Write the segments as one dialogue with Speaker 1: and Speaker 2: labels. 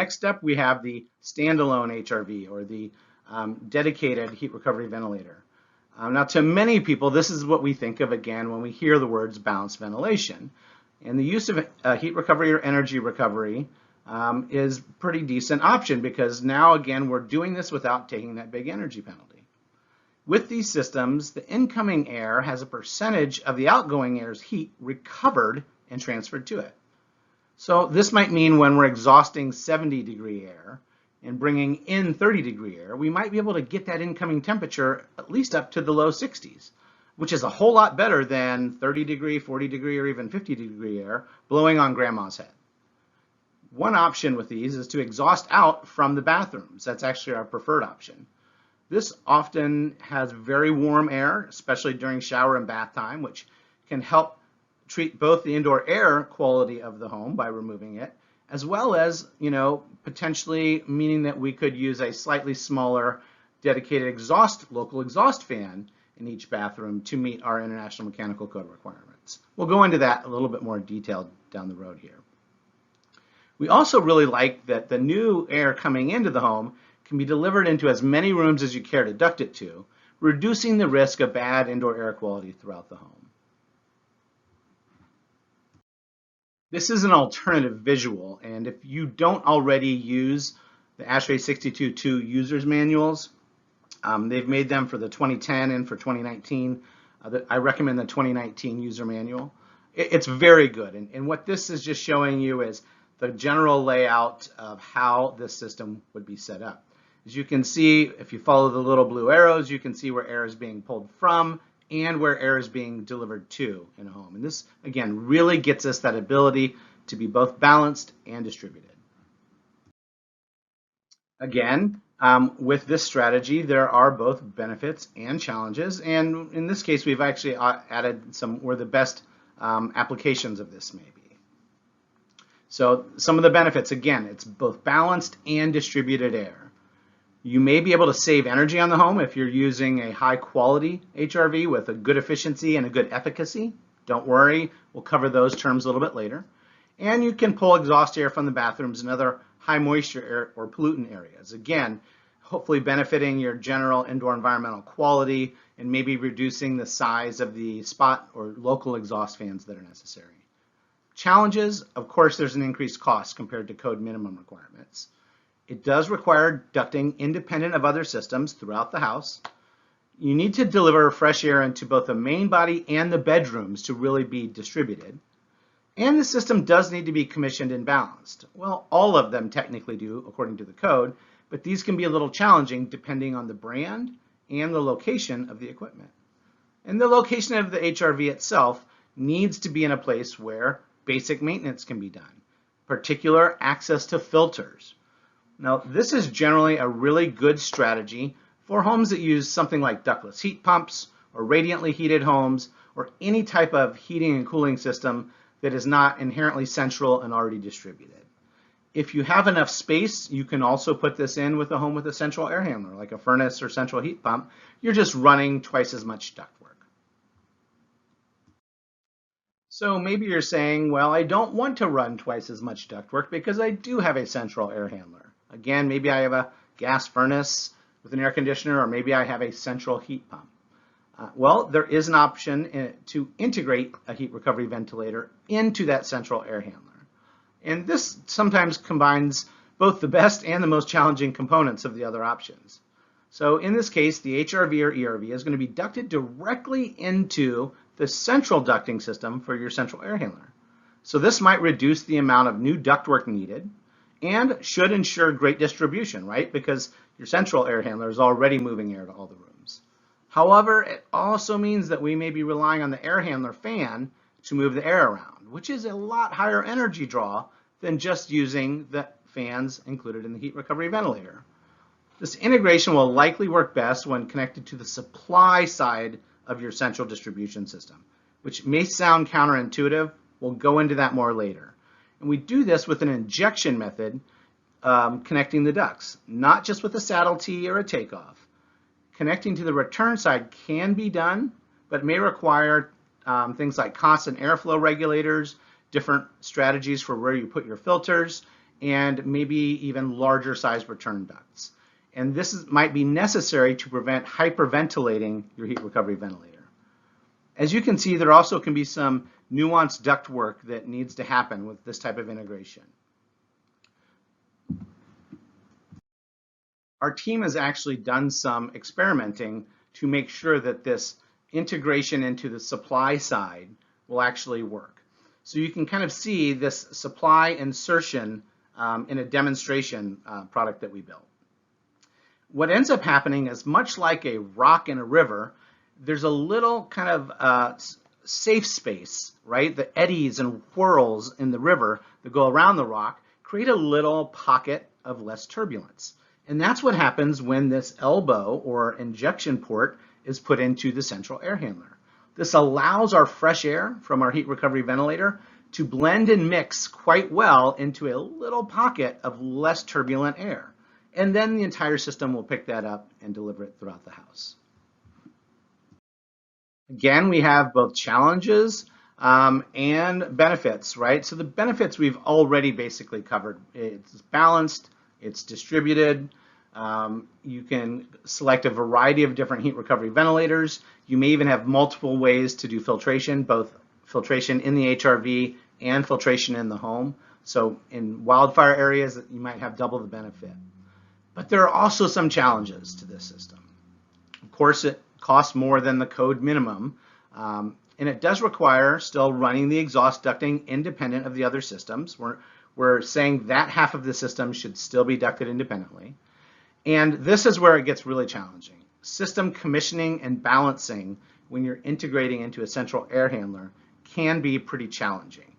Speaker 1: Next up, we have the standalone HRV, or the dedicated heat recovery ventilator. Now, to many people, this is what we think of again when we hear the words balanced ventilation. And the use of heat recovery or energy recovery is a pretty decent option, because now again we're doing this without taking that big energy penalty. With these systems, the incoming air has a percentage of the outgoing air's heat recovered and transferred to it. So this might mean when we're exhausting 70-degree air and bringing in 30-degree air, we might be able to get that incoming temperature at least up to the low 60s, which is a whole lot better than 30-degree, 40-degree, or even 50-degree air blowing on grandma's head. One option with these is to exhaust out from the bathrooms. That's actually our preferred option. This often has very warm air, especially during shower and bath time, which can help treat both the indoor air quality of the home by removing it, as well as, potentially meaning that we could use a slightly smaller dedicated local exhaust fan in each bathroom to meet our International Mechanical Code requirements. We'll go into that a little bit more detail down the road here. We also really like that the new air coming into the home can be delivered into as many rooms as you care to duct it to, reducing the risk of bad indoor air quality throughout the home. This is an alternative visual, and if you don't already use the ASHRAE 62.2 users manuals, they've made them for the 2010 and for 2019. I recommend the 2019 user manual. It's very good, and what this is just showing you is the general layout of how this system would be set up. As you can see, if you follow the little blue arrows, you can see where air is being pulled from and where air is being delivered to in a home. And this, again, really gets us that ability to be both balanced and distributed. Again, with this strategy, there are both benefits and challenges. And in this case, we've actually added where the best applications of this may be. So some of the benefits, again, it's both balanced and distributed air. You may be able to save energy on the home if you're using a high quality HRV with a good efficiency and a good efficacy. Don't worry, we'll cover those terms a little bit later. And you can pull exhaust air from the bathrooms and other high moisture air or pollutant areas. Again, hopefully benefiting your general indoor environmental quality and maybe reducing the size of the spot or local exhaust fans that are necessary. Challenges, of course, there's an increased cost compared to code minimum requirements. It does require ducting independent of other systems throughout the house. You need to deliver fresh air into both the main body and the bedrooms to really be distributed. And the system does need to be commissioned and balanced. Well, all of them technically do according to the code, but these can be a little challenging depending on the brand and the location of the equipment. And the location of the HRV itself needs to be in a place where basic maintenance can be done, particular access to filters. Now, this is generally a really good strategy for homes that use something like ductless heat pumps or radiantly heated homes or any type of heating and cooling system that is not inherently central and already distributed. If you have enough space, you can also put this in with a home with a central air handler, like a furnace or central heat pump. You're just running twice as much ductwork. So maybe you're saying, well, I don't want to run twice as much ductwork because I do have a central air handler. Again, maybe I have a gas furnace with an air conditioner, or maybe I have a central heat pump. Well, there is an option to integrate a heat recovery ventilator into that central air handler. And this sometimes combines both the best and the most challenging components of the other options. So in this case, the HRV or ERV is going to be ducted directly into the central ducting system for your central air handler. So this might reduce the amount of new ductwork needed and should ensure great distribution, right? Because your central air handler is already moving air to all the rooms. However, it also means that we may be relying on the air handler fan to move the air around, which is a lot higher energy draw than just using the fans included in the heat recovery ventilator. This integration will likely work best when connected to the supply side of your central distribution system, which may sound counterintuitive. We'll go into that more later. And we do this with an injection method connecting the ducts, not just with a saddle tee or a takeoff. Connecting to the return side can be done, but may require things like constant airflow regulators, different strategies for where you put your filters, and maybe even larger size return ducts. And might be necessary to prevent hyperventilating your heat recovery ventilator. As you can see, there also can be some nuanced duct work that needs to happen with this type of integration. Our team has actually done some experimenting to make sure that this integration into the supply side will actually work. So you can kind of see this supply insertion in a demonstration product that we built. What ends up happening is, much like a rock in a river, there's a little kind of safe space, right? The eddies and whirls in the river that go around the rock create a little pocket of less turbulence. And that's what happens when this elbow or injection port is put into the central air handler. This allows our fresh air from our heat recovery ventilator to blend and mix quite well into a little pocket of less turbulent air. And then the entire system will pick that up and deliver it throughout the house. Again, we have both challenges and benefits, right? So the benefits we've already basically covered. It's balanced, it's distributed. You can select a variety of different heat recovery ventilators. You may even have multiple ways to do filtration, both filtration in the HRV and filtration in the home. So in wildfire areas, you might have double the benefit. But there are also some challenges to this system. Of course, it costs more than the code minimum, and it does require still running the exhaust ducting independent of the other systems. We're saying that half of the system should still be ducted independently. And this is where it gets really challenging. System commissioning and balancing when you're integrating into a central air handler can be pretty challenging.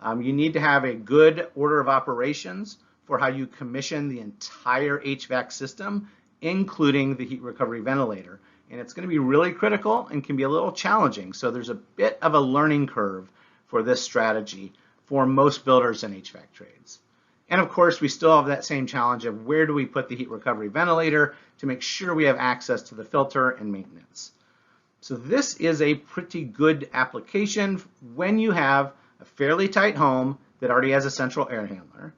Speaker 1: You need to have a good order of operations for how you commission the entire HVAC system, including the heat recovery ventilator. And it's going to be really critical and can be a little challenging. So there's a bit of a learning curve for this strategy for most builders and HVAC trades. And of course, we still have that same challenge of where do we put the heat recovery ventilator to make sure we have access to the filter and maintenance. So this is a pretty good application when you have a fairly tight home that already has a central air handler.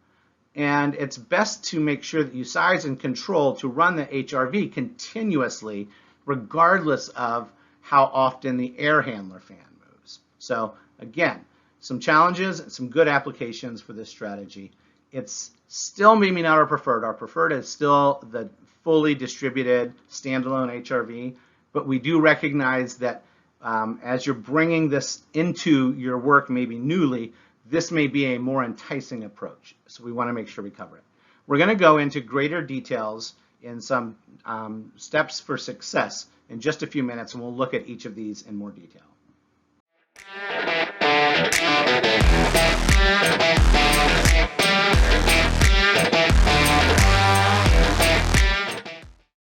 Speaker 1: And it's best to make sure that you size and control to run the HRV continuously, regardless of how often the air handler fan moves. So again, some challenges and some good applications for this strategy. It's still maybe not our preferred. Our preferred is still the fully distributed standalone HRV, but we do recognize that as you're bringing this into your work maybe newly, this may be a more enticing approach. So we want to make sure we cover it. We're going to go into greater details in some steps for success in just a few minutes, and we'll look at each of these in more detail.